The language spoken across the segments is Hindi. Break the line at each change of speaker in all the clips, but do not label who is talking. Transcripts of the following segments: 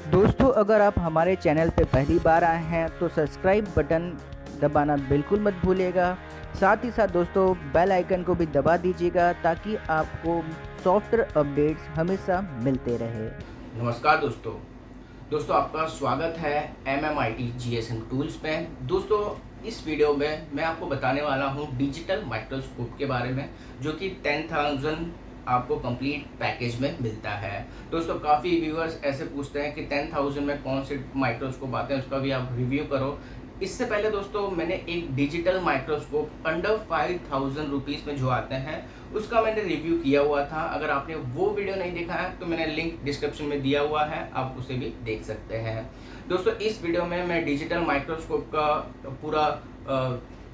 दोस्तों, अगर आप हमारे चैनल पर पहली बार आए हैं तो सब्सक्राइब बटन दबाना बिल्कुल मत भूलिएगा। साथ ही साथ दोस्तों बेल आइकन को भी दबा दीजिएगा ताकि आपको सॉफ्टवेयर अपडेट्स हमेशा मिलते रहे।
नमस्कार दोस्तों। आपका स्वागत है MMIT GSM टूल्स में। दोस्तों, इस वीडियो में मैं आपको बताने वाला हूं डिजिटल माइक्रोस्कोप के बारे में, जो कि 10,000 आपको कंप्लीट पैकेज में मिलता है। दोस्तों, काफ़ी व्यूअर्स ऐसे पूछते हैं कि 10,000 में कौन से माइक्रोस्कोप आते हैं, उसका भी आप रिव्यू करो। इससे पहले दोस्तों मैंने एक डिजिटल माइक्रोस्कोप अंडर 5,000 रुपीज़ में जो आते हैं उसका मैंने रिव्यू किया हुआ था। अगर आपने वो वीडियो नहीं देखा है तो मैंने लिंक डिस्क्रिप्शन में दिया हुआ है, आप उसे भी देख सकते हैं। दोस्तों, इस वीडियो में मैं डिजिटल माइक्रोस्कोप का पूरा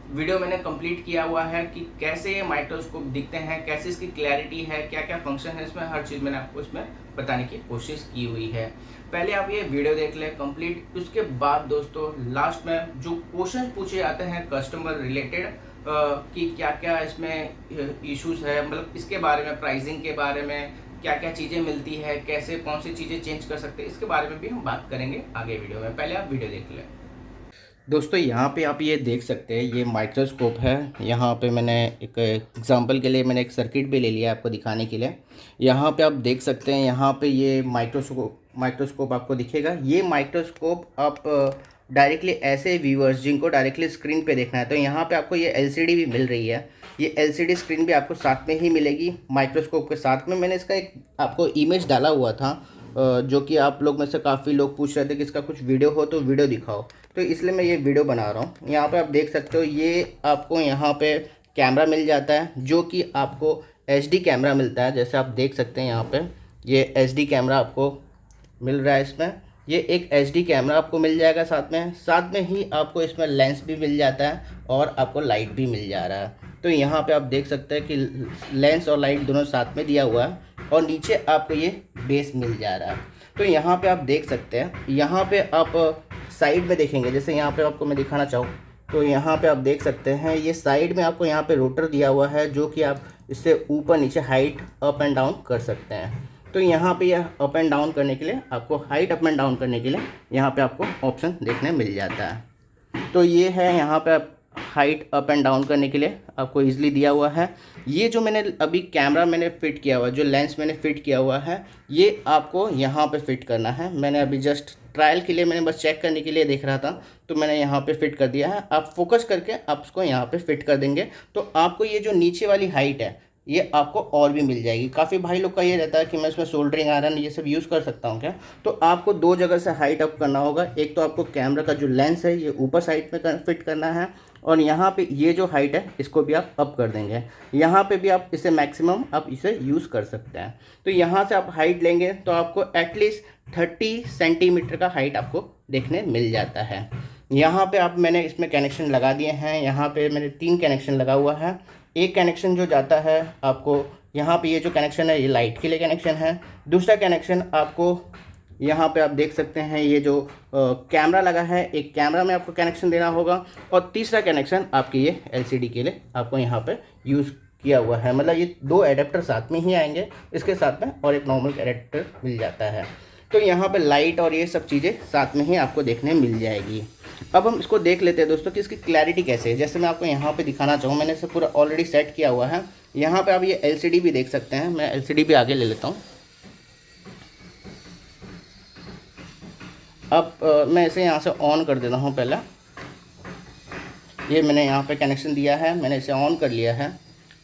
वीडियो मैंने कंप्लीट किया हुआ है कि कैसे ये माइक्रोस्कोप दिखते हैं, कैसे इसकी क्लैरिटी है, क्या क्या फंक्शन है इसमें, हर चीज़ मैंने आपको इसमें बताने की कोशिश की हुई है। पहले आप ये वीडियो देख लें कंप्लीट, उसके बाद दोस्तों लास्ट में जो क्वेश्चन पूछे जाते हैं कस्टमर रिलेटेड कि क्या क्या इसमें इश्यूज है, मतलब इसके बारे में, प्राइसिंग के बारे में, क्या क्या चीज़ें मिलती है, कैसे कौन सी चीज़ें चेंज कर सकते हैं, इसके बारे में भी हम बात करेंगे आगे वीडियो में। पहले आप वीडियो देख लें। दोस्तों, यहाँ पे आप ये देख सकते हैं, ये माइक्रोस्कोप है। यहाँ पे मैंने एक एग्जांपल के लिए मैंने एक सर्किट भी ले लिया आपको दिखाने के लिए। यहाँ पे आप देख सकते हैं, यहाँ पे ये माइक्रोस्कोप आपको दिखेगा। ये माइक्रोस्कोप आप डायरेक्टली ऐसे व्यूअर्स जिनको डायरेक्टली स्क्रीन पे देखना है तो यहाँ पे आपको ये LCD भी मिल रही है। ये LCD स्क्रीन भी आपको साथ में ही मिलेगी माइक्रोस्कोप के साथ में। मैंने इसका एक आपको इमेज डाला हुआ था, जो कि आप लोग में से काफ़ी लोग पूछ रहे थे कि इसका कुछ वीडियो हो तो वीडियो दिखाओ, तो इसलिए मैं ये वीडियो बना रहा हूँ। यहाँ पे आप देख सकते हो, ये आपको यहाँ पे कैमरा मिल जाता है जो कि आपको HD कैमरा मिलता है। जैसे आप देख सकते हैं यहाँ पे ये HD कैमरा आपको मिल रहा है। इसमें ये एक HD कैमरा आपको मिल जाएगा, साथ में ही आपको इसमें लेंस भी मिल जाता है और आपको लाइट भी मिल जा रहा है। तो यहाँ पे आप देख सकते हैं कि लेंस और लाइट दोनों साथ में दिया हुआ है और नीचे आपको ये बेस मिल जा रहा है। तो यहाँ पे आप देख सकते हैं, यहाँ पे आप साइड में देखेंगे, जैसे यहाँ पे आपको मैं दिखाना चाहूँ तो यहाँ पे आप देख सकते हैं ये साइड में आपको यहाँ पे रोटर दिया हुआ है, जो कि आप इससे ऊपर नीचे हाइट अप एंड डाउन कर सकते हैं। तो यहाँ पे यह अप एंड डाउन करने के लिए, आपको हाइट अप एंड डाउन करने के लिए यहाँ पे आपको ऑप्शन देखने मिल जाता है। तो ये है यहाँ पे आप हाइट अप एंड डाउन करने के लिए आपको इजीली दिया हुआ है। ये जो मैंने अभी कैमरा मैंने फिट किया हुआ है, जो लेंस मैंने फिट किया हुआ है, ये आपको यहाँ पे फिट करना है। मैंने अभी जस्ट ट्रायल के लिए, मैंने बस चेक करने के लिए देख रहा था तो मैंने यहाँ पे फिट कर दिया है। आप फोकस करके आप उसको यहाँ पे फिट कर देंगे तो आपको ये जो नीचे वाली हाइट है ये आपको और भी मिल जाएगी। काफ़ी भाई लोग का ये रहता है कि मैं इसमें सोल्डरिंग आयरन ये सब यूज़ कर सकता हूँ क्या, तो आपको दो जगह से हाइट अप करना होगा। एक तो आपको कैमरा का जो लेंस है ये ऊपर साइड में फिट करना है और यहाँ पे ये जो हाइट है इसको भी आप अप कर देंगे। यहाँ पे भी आप इसे मैक्सिमम आप इसे यूज़ कर सकते हैं। तो यहाँ से आप हाइट लेंगे तो आपको एटलीस्ट 30 सेंटीमीटर का हाइट आपको देखने मिल जाता है। यहाँ पे आप मैंने इसमें कनेक्शन लगा दिए हैं। यहाँ पे मैंने 3 कनेक्शन लगा हुआ है। एक कनेक्शन जो जाता है आपको यहाँ पे, ये जो कनेक्शन है ये लाइट के लिए कनेक्शन है। दूसरा कनेक्शन आपको यहाँ पे आप देख सकते हैं, ये जो कैमरा लगा है, एक कैमरा में आपको कनेक्शन देना होगा और तीसरा कनेक्शन आपके ये LCD के लिए आपको यहाँ पे यूज़ किया हुआ है। मतलब ये 2 एडेप्टर साथ में ही आएंगे इसके साथ में और एक नॉर्मल एडेप्टर मिल जाता है। तो यहाँ पे लाइट और ये सब चीज़ें साथ में ही आपको देखने मिल जाएगी। अब हम इसको देख लेते हैं दोस्तों कि इसकी क्लैरिटी कैसे है। जैसे मैं आपको यहाँ पे दिखाना चाहूँ, मैंने इसे पूरा ऑलरेडी सेट किया हुआ है। यहाँ पे आप ये LCD भी देख सकते हैं। मैं LCD भी आगे ले लेता हूँ। अब मैं इसे यहाँ से ऑन कर देता हूँ। पहले ये मैंने यहाँ पे कनेक्शन दिया है, मैंने इसे ऑन कर लिया है।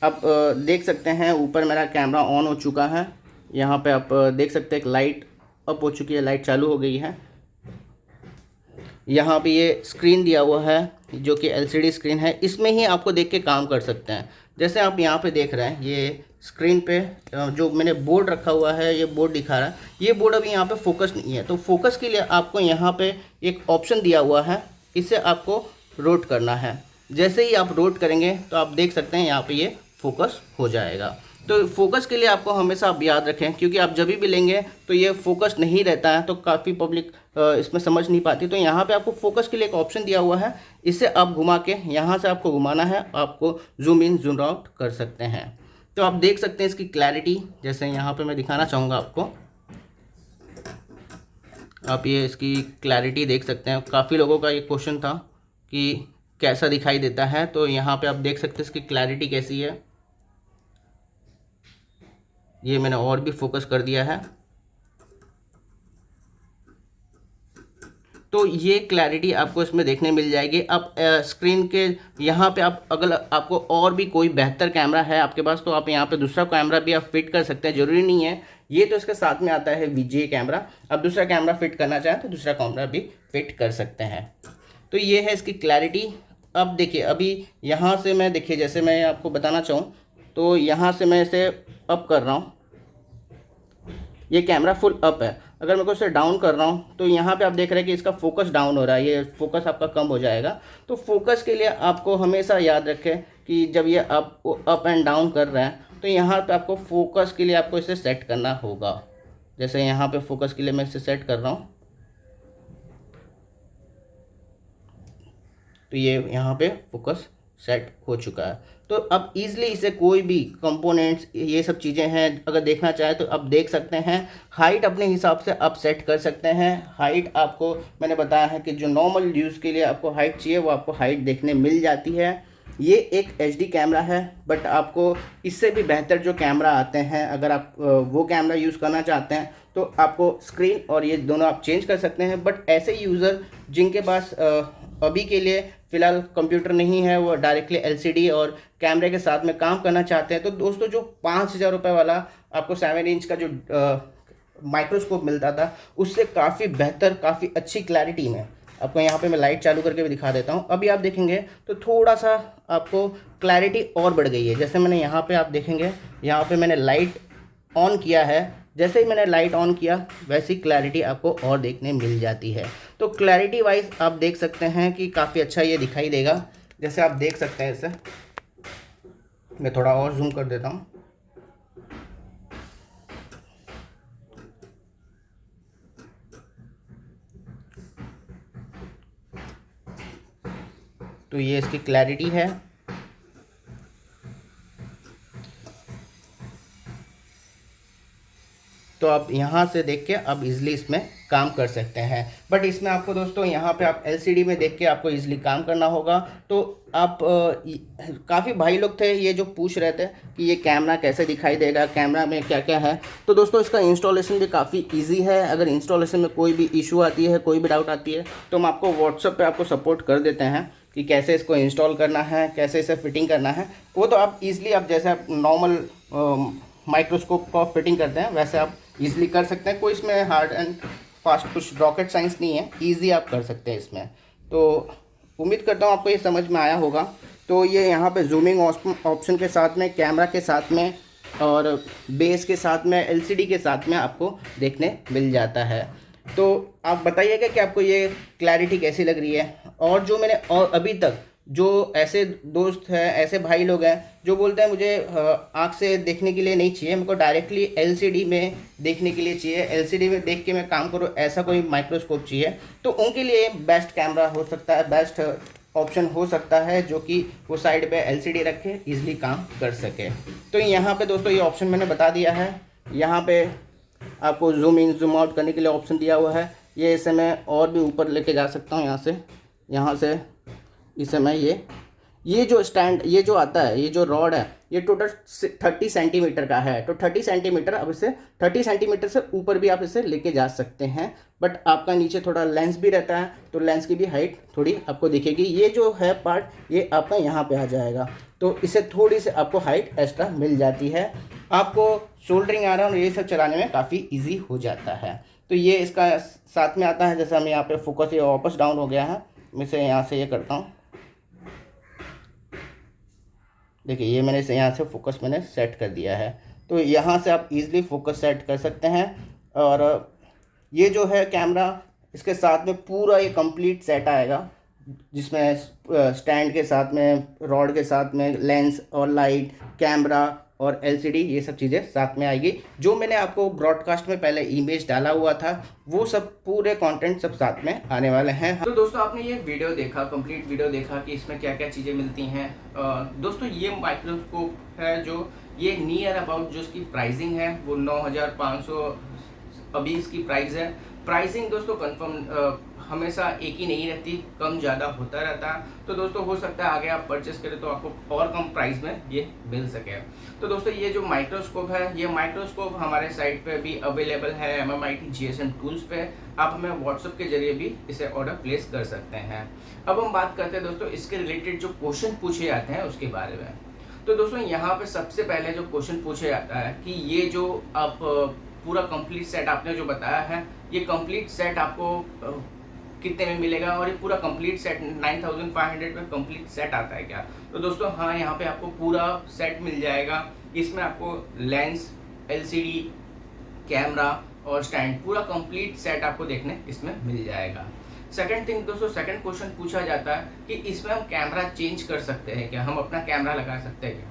अब देख सकते हैं ऊपर मेरा कैमरा ऑन हो चुका है। यहाँ पे आप देख सकते हैं एक लाइट अप हो चुकी है, लाइट चालू हो गई है। यहाँ पे ये स्क्रीन दिया हुआ है जो कि LCD स्क्रीन है, इसमें ही आपको देख के काम कर सकते हैं। जैसे आप यहाँ पे देख रहे हैं, ये स्क्रीन पे जो मैंने बोर्ड रखा हुआ है, ये बोर्ड दिखा रहा है। ये बोर्ड अभी यहाँ पे फोकस नहीं है, तो फोकस के लिए आपको यहाँ पे एक ऑप्शन दिया हुआ है, इसे आपको रोट करना है। जैसे ही आप रोट करेंगे तो आप देख सकते हैं यहाँ पे ये फोकस हो जाएगा। तो फोकस के लिए आपको हमेशा आप याद रखें, क्योंकि आप जब भी लेंगे तो ये फोकस नहीं रहता है, तो काफ़ी पब्लिक इसमें समझ नहीं पाती। तो यहाँ पे आपको फोकस के लिए एक ऑप्शन दिया हुआ है, इसे आप घुमा के यहाँ से आपको घुमाना है, आपको जूम इन जूम आउट कर सकते हैं। तो आप देख सकते हैं इसकी क्लैरिटी, जैसे यहाँ पे मैं दिखाना चाहूँगा आपको। आप ये इसकी क्लैरिटी देख सकते हैं। काफ़ी लोगों का ये क्वेश्चन था कि कैसा दिखाई देता है, तो यहाँ पे आप देख सकते हैं इसकी क्लैरिटी कैसी है। ये मैंने और भी फोकस कर दिया है, तो ये क्लैरिटी आपको इसमें देखने मिल जाएगी। आप स्क्रीन के यहाँ पे आप अगर आपको और भी कोई बेहतर कैमरा है आपके पास, तो आप यहाँ पे दूसरा कैमरा भी आप फिट कर सकते हैं, ज़रूरी नहीं है। ये तो इसके साथ में आता है VGA कैमरा, आप दूसरा कैमरा फिट करना चाहें तो दूसरा कैमरा भी फिट कर सकते हैं। तो ये है इसकी क्लैरिटी। अब देखिए, अभी यहाँ से मैं देखिए, जैसे मैं आपको बताना चाहूँ तो यहाँ से मैं इसे अप कर रहा हूँ, ये कैमरा फुल अप है। अगर मैं को इसे डाउन कर रहा हूँ तो यहाँ पे आप देख रहे हैं कि इसका फोकस डाउन हो रहा है, ये फोकस आपका कम हो जाएगा। तो फोकस के लिए आपको हमेशा याद रखें कि जब ये अप एंड डाउन कर रहे हैं तो यहाँ पे आपको फोकस के लिए आपको इसे सेट करना होगा। जैसे यहाँ पे फोकस के लिए मैं इसे सेट कर रहा हूँ, तो ये यहाँ पे फोकस सेट हो चुका है। तो अब ईज़िली इसे कोई भी कंपोनेंट्स, ये सब चीज़ें हैं, अगर देखना चाहे तो आप देख सकते हैं। हाइट अपने हिसाब से आप सेट कर सकते हैं। हाइट आपको मैंने बताया है कि जो नॉर्मल यूज़ के लिए आपको हाइट चाहिए वो आपको हाइट देखने मिल जाती है। ये एक HD कैमरा है, बट आपको इससे भी बेहतर जो कैमरा आते हैं, अगर आप वो कैमरा यूज़ करना चाहते हैं तो आपको स्क्रीन और ये दोनों आप चेंज कर सकते हैं। बट ऐसे यूज़र जिनके पास अभी के लिए फ़िलहाल कंप्यूटर नहीं है, वो डायरेक्टली LCD और कैमरे के साथ में काम करना चाहते हैं, तो दोस्तों जो 5,000 रुपये वाला आपको 7 इंच का जो माइक्रोस्कोप मिलता था, उससे काफ़ी बेहतर, काफ़ी अच्छी क्लैरिटी में आपको, यहाँ पे मैं लाइट चालू करके भी दिखा देता हूँ। अभी आप देखेंगे तो थोड़ा सा आपको क्लैरिटी और बढ़ गई है। जैसे मैंने यहाँ पे, आप देखेंगे यहाँ पे मैंने लाइट ऑन किया है, जैसे ही मैंने लाइट ऑन किया वैसी क्लैरिटी आपको और देखने मिल जाती है। तो क्लैरिटी वाइज आप देख सकते हैं कि काफ़ी अच्छा ये दिखाई देगा। जैसे आप देख सकते हैं, इसे मैं थोड़ा और जूम कर देता हूँ। तो ये इसकी क्लैरिटी है। तो आप यहाँ से देख के आप इजीली इसमें काम कर सकते हैं। बट इसमें आपको दोस्तों यहाँ पे आप LCD में देख के आपको इजीली काम करना होगा। तो आप काफ़ी भाई लोग थे ये जो पूछ रहे थे कि ये कैमरा कैसे दिखाई देगा, कैमरा में क्या क्या है। तो दोस्तों इसका इंस्टॉलेशन भी काफ़ी इजी है। अगर इंस्टॉलेशन में कोई भी इशू आती है, कोई भी डाउट आती है, तो हम आपको व्हाट्सएप पे आपको सपोर्ट कर देते हैं कि कैसे इसको इंस्टॉल करना है, कैसे इसे फिटिंग करना है। वो तो आप ईज़िली, आप जैसे आप नॉर्मल माइक्रोस्कोप का फिटिंग करते हैं वैसे आप ईज़िली कर सकते हैं। कोई इसमें हार्ड एंड फास्ट कुछ रॉकेट साइंस नहीं है, ईजी आप कर सकते हैं इसमें। तो उम्मीद करता हूँ आपको ये समझ में आया होगा। तो ये यहाँ पे जूमिंग ऑप्शन के साथ में, कैमरा के साथ में और बेस के साथ में, LCD के साथ में आपको देखने मिल जाता है। तो आप बताइएगा कि आपको ये क्लैरिटी कैसी लग रही है। और जो मैंने, और अभी तक जो ऐसे दोस्त हैं, ऐसे भाई लोग हैं जो बोलते हैं मुझे आँख से देखने के लिए नहीं चाहिए, मेरे को डायरेक्टली LCD में देखने के लिए चाहिए, LCD में देख के मैं काम करूँ, ऐसा कोई माइक्रोस्कोप चाहिए, तो उनके लिए बेस्ट कैमरा हो सकता है, बेस्ट ऑप्शन हो सकता है जो कि वो साइड पे LCD रख के ईजिली काम कर सके। तो यहाँ पे दोस्तों ये ऑप्शन मैंने बता दिया है। यहाँ पे आपको जूम इन जूम आउट करने के लिए ऑप्शन दिया हुआ है। ये इसे मैं और भी ऊपर लेके जा सकता हूँ, यहाँ से इसे मैं ये जो स्टैंड, ये जो आता है, ये जो रॉड है, ये टोटल 30 सेंटीमीटर का है। तो 30 सेंटीमीटर, अब इसे 30 सेंटीमीटर से ऊपर भी आप इसे लेके जा सकते हैं। बट आपका नीचे थोड़ा लेंस भी रहता है, तो लेंस की भी हाइट थोड़ी आपको दिखेगी। ये जो है पार्ट, ये आपका यहाँ पे आ जाएगा, तो इसे थोड़ी सी आपको हाइट एक्स्ट्रा मिल जाती है। आपको सोल्डरिंग आयरन और ये सब चलाने में काफ़ी ईजी हो जाता है। तो ये इसका साथ में आता है। जैसे हम यहाँ पे फोकस, ये वापस डाउन हो गया है, मैं इसे यहाँ से ये करता हूँ। देखिए ये मैंने इसे यहाँ से फोकस मैंने सेट कर दिया है। तो यहाँ से आप इजीली फोकस सेट कर सकते हैं। और ये जो है कैमरा, इसके साथ में पूरा ये कंप्लीट सेट आएगा, जिसमें स्टैंड के साथ में, रॉड के साथ में, लेंस और लाइट, कैमरा और LCD, ये सब चीज़ें साथ में आएगी। जो मैंने आपको ब्रॉडकास्ट में पहले इमेज डाला हुआ था, वो सब पूरे कंटेंट सब साथ में आने वाले हैं। तो दोस्तों आपने ये वीडियो देखा, कंप्लीट वीडियो देखा कि इसमें क्या क्या चीज़ें मिलती हैं। दोस्तों ये माइक्रोस्कोप है जो ये नियर अबाउट जो इसकी प्राइसिंग है वो 9,500 अभी इसकी प्राइस है। प्राइसिंग दोस्तों कंफर्म हमेशा एक ही नहीं रहती, कम ज़्यादा होता रहता है। तो दोस्तों हो सकता है आगे आप परचेस करें तो आपको और कम प्राइस में ये मिल सके। तो दोस्तों ये जो माइक्रोस्कोप है, ये माइक्रोस्कोप हमारे साइट पे भी अवेलेबल है MMIT GSM टूल्स पे। आप हमें व्हाट्सएप के जरिए भी इसे ऑर्डर प्लेस कर सकते हैं। अब हम बात करते हैं दोस्तों इसके रिलेटेड जो क्वेश्चन पूछे जाते हैं उसके बारे में। तो दोस्तों यहाँ पे सबसे पहले जो क्वेश्चन पूछा जाता है कि ये जो आप पूरा कंप्लीट सेट आपने जो बताया है, ये कंप्लीट सेट आपको कितने में मिलेगा और ये पूरा कंप्लीट सेट 9500 में कंप्लीट सेट आता है क्या? तो दोस्तों हाँ, यहाँ पे आपको पूरा सेट मिल जाएगा। इसमें आपको लेंस, LCD, कैमरा और स्टैंड, पूरा कंप्लीट सेट आपको देखने इसमें मिल जाएगा। सेकंड थिंग दोस्तों, सेकंड क्वेश्चन पूछा जाता है कि इसमें हम कैमरा चेंज कर सकते हैं क्या, हम अपना कैमरा लगा सकते हैं क्या?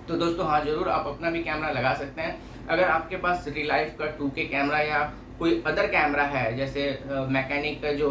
तो दोस्तों हाँ, ज़रूर आप अपना भी कैमरा लगा सकते हैं। अगर आपके पास रिलाइफ का 2K कैमरा या कोई अदर कैमरा है, जैसे मैकेनिक का जो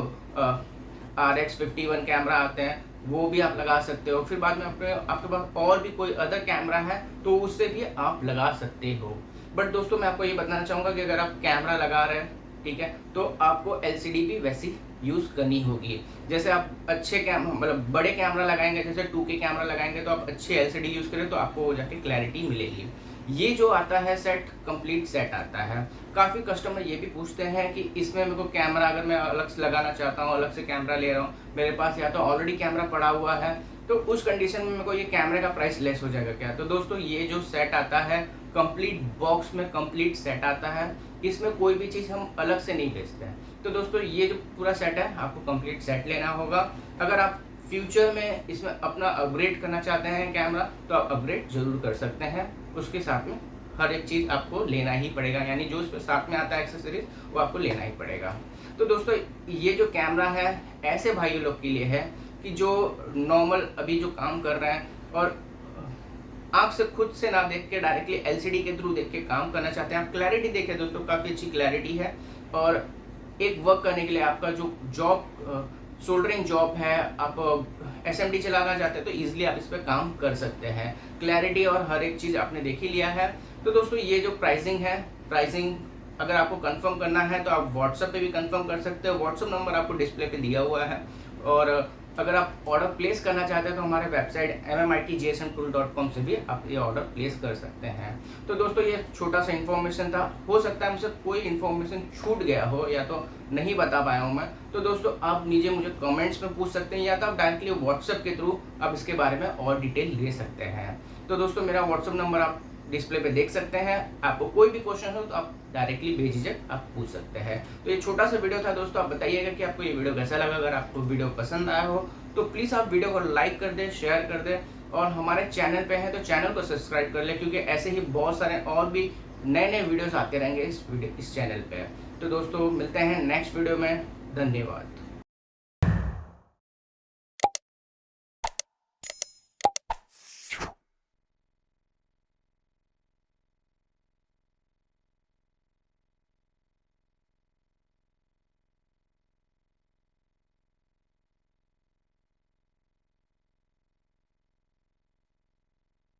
RX51 कैमरा आते हैं, वो भी आप लगा सकते हो। फिर बाद में आपके पास और भी कोई अदर कैमरा है तो उससे भी आप लगा सकते हो। बट दोस्तों मैं आपको ये बताना चाहूँगा कि अगर आप कैमरा लगा रहे हैं, ठीक है, तो आपको LCD भी वैसी यूज़ करनी होगी। जैसे आप अच्छे मतलब बड़े कैमरा लगाएंगे, जैसे 2K कैमरा लगाएंगे, तो आप अच्छे LCD यूज़ करें तो आपको वो जाके क्लैरिटी मिलेगी। ये जो आता है सेट, कंप्लीट सेट आता है। काफ़ी कस्टमर ये भी पूछते हैं कि इसमें मेरे को कैमरा, अगर मैं अलग से लगाना चाहता हूँ, अलग से कैमरा ले रहा हूँ, मेरे पास या तो ऑलरेडी कैमरा पड़ा हुआ है, तो उस कंडीशन में मेरे को ये कैमरे का प्राइस लेस हो जाएगा क्या? तो दोस्तों ये जो सेट आता है कंप्लीट बॉक्स में कंप्लीट सेट आता है, इसमें कोई भी चीज़ हम अलग से नहीं बेचते हैं। तो दोस्तों ये जो पूरा सेट है आपको कंप्लीट सेट लेना होगा। अगर आप फ्यूचर में इसमें अपना अपग्रेड करना चाहते हैं कैमरा, तो आप अपग्रेड जरूर कर सकते हैं। उसके साथ में हर एक चीज़ आपको लेना ही पड़ेगा, यानी जो इसमें साथ में आता है एक्सेसरीज, वो आपको लेना ही पड़ेगा। तो दोस्तों ये जो कैमरा है ऐसे भाई लोग के लिए है कि जो नॉर्मल अभी जो काम कर रहे हैं और आँख से खुद से ना देख के डायरेक्टली LCD के थ्रू देख के काम करना चाहते हैं। आप क्लैरिटी देखें दोस्तों, काफ़ी अच्छी क्लैरिटी है। और एक वर्क करने के लिए आपका जो जॉब सोल्डरिंग जॉब है, आप SMD चलाना चाहते हैं तो ईजिली आप इस पर काम कर सकते हैं। क्लैरिटी और हर एक चीज़ आपने देख ही लिया है। तो दोस्तों ये जो प्राइसिंग है, प्राइसिंग अगर आपको कंफर्म करना है तो आप व्हाट्सएप पे भी कंफर्म कर सकते हो। व्हाट्सएप नंबर आपको डिस्प्ले पे दिया हुआ है। और अगर आप ऑर्डर प्लेस करना चाहते हैं तो हमारे वेबसाइट MMITGSMtool.com से भी आप ये ऑर्डर प्लेस कर सकते हैं। तो दोस्तों ये छोटा सा इन्फॉर्मेशन था, हो सकता है मुझसे कोई इन्फॉर्मेशन छूट गया हो या तो नहीं बता पाया हूँ मैं, तो दोस्तों आप नीचे मुझे कमेंट्स में पूछ सकते हैं या तो आप डायरेक्टली व्हाट्सएप के थ्रू आप इसके बारे में और डिटेल ले सकते हैं। तो दोस्तों मेरा व्हाट्सएप नंबर आप डिस्प्ले पे देख सकते हैं। आपको कोई भी क्वेश्चन हो तो आप डायरेक्टली बेझिझक आप पूछ सकते हैं। तो ये छोटा सा वीडियो था दोस्तों, आप बताइएगा कि आपको ये वीडियो कैसा लगा। अगर आपको वीडियो पसंद आया हो तो प्लीज़ आप वीडियो को लाइक कर दें, शेयर कर दें, और हमारे चैनल पे हैं तो चैनल को सब्सक्राइब कर लें, क्योंकि ऐसे ही बहुत सारे और भी नए नए वीडियोस आते रहेंगे इस चैनल पे। तो दोस्तों मिलते हैं नेक्स्ट वीडियो में। धन्यवाद।